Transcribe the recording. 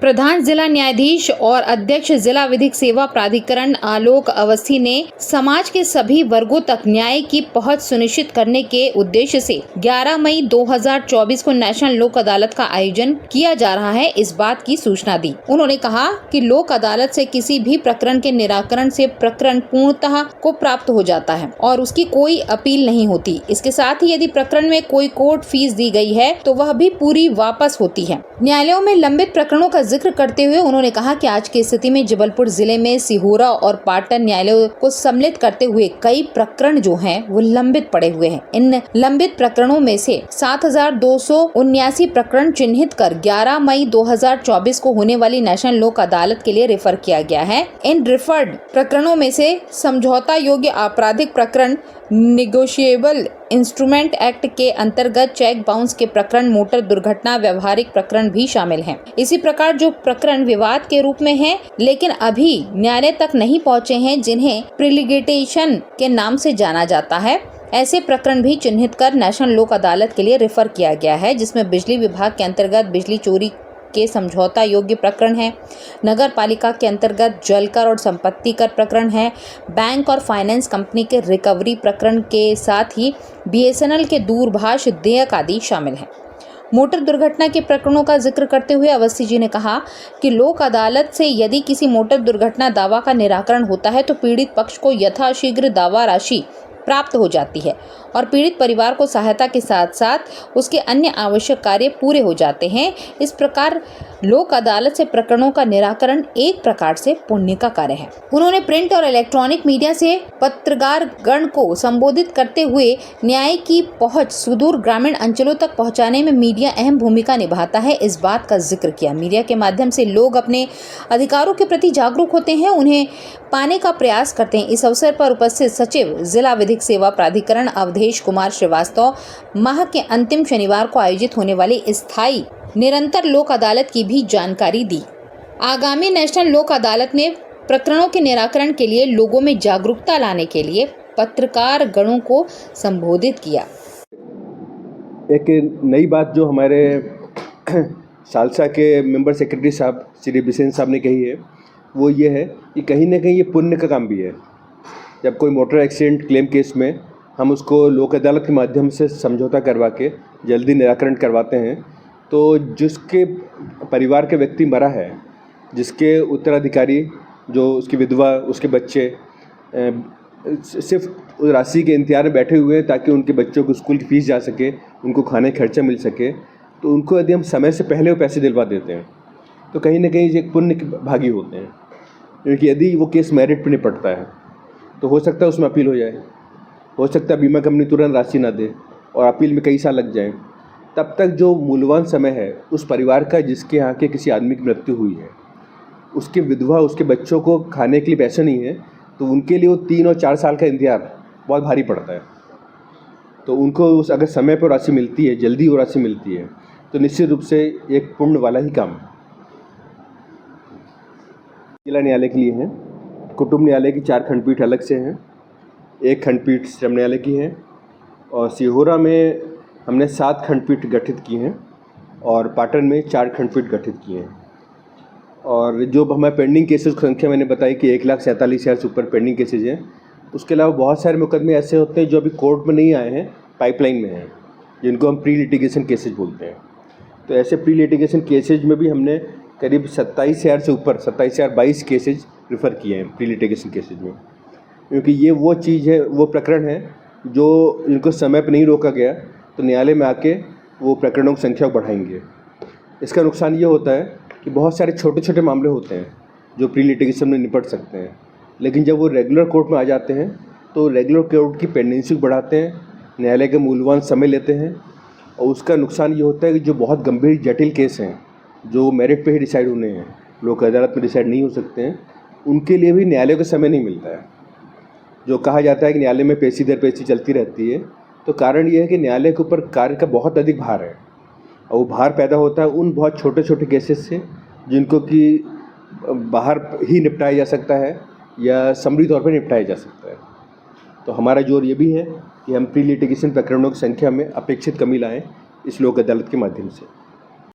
प्रधान जिला न्यायाधीश और अध्यक्ष जिला विधिक सेवा प्राधिकरण आलोक अवस्थी ने समाज के सभी वर्गों तक न्याय की पहुंच सुनिश्चित करने के उद्देश्य से 11 मई 2024 को नेशनल लोक अदालत का आयोजन किया जा रहा है, इस बात की सूचना दी। उन्होंने कहा कि लोक अदालत से किसी भी प्रकरण के निराकरण से प्रकरण पूर्णतः को प्राप्त हो जाता है और उसकी कोई अपील नहीं होती। इसके साथ ही यदि प्रकरण में कोई कोर्ट फीस दी गई है तो वह भी पूरी वापस होती है। न्यायालयों में लंबित प्रकरणों का जिक्र करते हुए उन्होंने कहा कि आज की स्थिति में जबलपुर जिले में सिहोरा और पाटन न्यायालयों को सम्मिलित करते हुए कई प्रकरण जो हैं वो लंबित पड़े हुए हैं। इन लंबित प्रकरणों में से 7,279 प्रकरण चिन्हित कर 11 मई 2024 को होने वाली नेशनल लोक अदालत के लिए रेफर किया गया है। इन रेफर्ड प्रकरणों में से समझौता योग्य आपराधिक प्रकरण, निगोशिएबल इंस्ट्रूमेंट एक्ट के अंतर्गत चेक बाउंस के प्रकरण, मोटर दुर्घटना व्यवहारिक प्रकरण भी शामिल हैं। इसी प्रकार जो प्रकरण विवाद के रूप में हैं लेकिन अभी न्यायालय तक नहीं पहुंचे हैं, जिन्हें प्रीलिटिगेशन के नाम से जाना जाता है, ऐसे प्रकरण भी चिन्हित कर नेशनल लोक अदालत के लिए रेफर किया गया है, जिसमें बिजली विभाग के अंतर्गत बिजली चोरी के समझौता योग्य प्रकरण है, नगर पालिका के अंतर्गत जल कर और संपत्ति कर प्रकरण है, बैंक और फाइनेंस कंपनी के रिकवरी प्रकरण के साथ ही BSNL के दूरभाष देयक आदि शामिल हैं। मोटर दुर्घटना के प्रकरणों का जिक्र करते हुए अवस्थी जी ने कहा कि लोक अदालत से यदि किसी मोटर दुर्घटना दावा का निराकरण होता है तो पीड़ित पक्ष को यथाशीघ्र दावा राशि प्राप्त हो जाती है और पीड़ित परिवार को सहायता के साथ साथ उसके अन्य आवश्यक कार्य पूरे हो जाते हैं। इस प्रकार लोक अदालत से प्रकरणों का निराकरण एक प्रकार से पुण्य का कार्य है। उन्होंने प्रिंट और इलेक्ट्रॉनिक मीडिया से पत्रकार गण को संबोधित करते हुए न्याय की पहुंच सुदूर ग्रामीण अंचलों तक पहुंचाने में मीडिया अहम भूमिका निभाता है, इस बात का जिक्र किया। मीडिया के माध्यम से लोग अपने अधिकारों के प्रति जागरूक होते हैं, उन्हें पाने का प्रयास करते हैं। इस अवसर पर उपस्थित सचिव जिला विधिक सेवा प्राधिकरण अवधेश कुमार श्रीवास्तव माह के अंतिम शनिवार को आयोजित होने वाली स्थायी निरंतर लोक अदालत की भी जानकारी दी। आगामी नेशनल लोक अदालत में प्रकरणों के निराकरण के लिए लोगों में जागरूकता लाने के लिए पत्रकार गणों को संबोधित किया। एक नई बात जो हमारे सालसा के मेंबर सेक्रेटरी साहब श्री बिसेन साहब ने कही है वो ये है कि कहीं ना कहीं ये पुण्य का काम भी है। जब कोई मोटर एक्सीडेंट क्लेम केस में हम उसको लोक अदालत के माध्यम से समझौता करवा के जल्दी निराकरण करवाते हैं तो जिसके परिवार के व्यक्ति मरा है, जिसके उत्तराधिकारी जो उसकी विधवा, उसके बच्चे सिर्फ उस राशि के इंतजार में बैठे हुए हैं ताकि उनके बच्चों को स्कूल की फीस जा सके, उनको खाने का खर्चा मिल सके, तो उनको यदि हम समय से पहले वो पैसे दिलवा देते हैं तो कहीं ना कहीं एक पुण्य के भागी होते हैं। क्योंकि यदि वो केस मेरिट पर निपटता है तो हो सकता है उसमें अपील हो जाए, हो सकता है बीमा कंपनी तुरंत राशि ना दे और अपील में कई साल लग जाए। तब तक जो मूल्यवान समय है उस परिवार का जिसके यहाँ के किसी आदमी की मृत्यु हुई है, उसके विधवा, उसके बच्चों को खाने के लिए पैसे नहीं है, तो उनके लिए वो 3 और 4 साल का इंतजार बहुत भारी पड़ता है। तो उनको अगर समय पर राशि मिलती है, जल्दी वो राशि मिलती है, तो निश्चित रूप से एक पुण्य वाला ही काम है। जिला न्यायालय के लिए हैं, कुटुंब न्यायालय की 4 खंडपीठ अलग से हैं, 1 खंडपीठ श्रम न्यायालय की है और सिहोरा में हमने 7 खंडपीठ गठित की हैं और पाटन में 4 खंडपीठ गठित किए हैं। और जो हमारे पेंडिंग केसेस की संख्या मैंने बताई कि 1,47,000 से ऊपर पेंडिंग केसेज हैं। उसके अलावा बहुत सारे मुकदमे ऐसे होते हैं जो अभी कोर्ट में नहीं आए हैं, पाइपलाइन में हैं, जिनको हम प्री लिटिगेशन केसेज बोलते हैं। तो ऐसे प्री लिटिगेशन केसेज में भी हमने करीब 27,000 से ऊपर 27,022 केसेज रिफ़र किए हैं प्री लिटिगेशन केसेज में। क्योंकि ये वो चीज़ है, वो प्रकरण है जो इनको समय पर नहीं रोका गया तो न्यायालय में आके वो प्रकरणों की संख्या बढ़ाएंगे। इसका नुकसान ये होता है कि बहुत सारे छोटे छोटे मामले होते हैं जो प्री लिटिगेशन में निपट सकते हैं, लेकिन जब वो रेगुलर कोर्ट में आ जाते हैं तो रेगुलर कोर्ट की पेंडेंसी बढ़ाते हैं, न्यायालय के मूल्यवान समय लेते हैं और उसका नुकसान ये होता है कि जो बहुत गंभीर जटिल केस हैं जो मेरिट पे ही डिसाइड होने हैं, लोक अदालत में डिसाइड नहीं हो सकते हैं, उनके लिए भी न्यायालय को समय नहीं मिलता है। जो कहा जाता है कि न्यायालय में पेशी दर पेशी चलती रहती है, तो कारण ये है कि न्यायालय के ऊपर कार्य का बहुत अधिक भार है और वो भार पैदा होता है उन बहुत छोटे छोटे केसेस से जिनको कि बाहर ही निपटाया जा सकता है या समरी तौर पर निपटाया जा सकता है। तो हमारा जोर ये भी है कि हम प्री लिटिगेशन प्रकरणों की संख्या में अपेक्षित कमी लाएँ इस लोक अदालत के माध्यम से।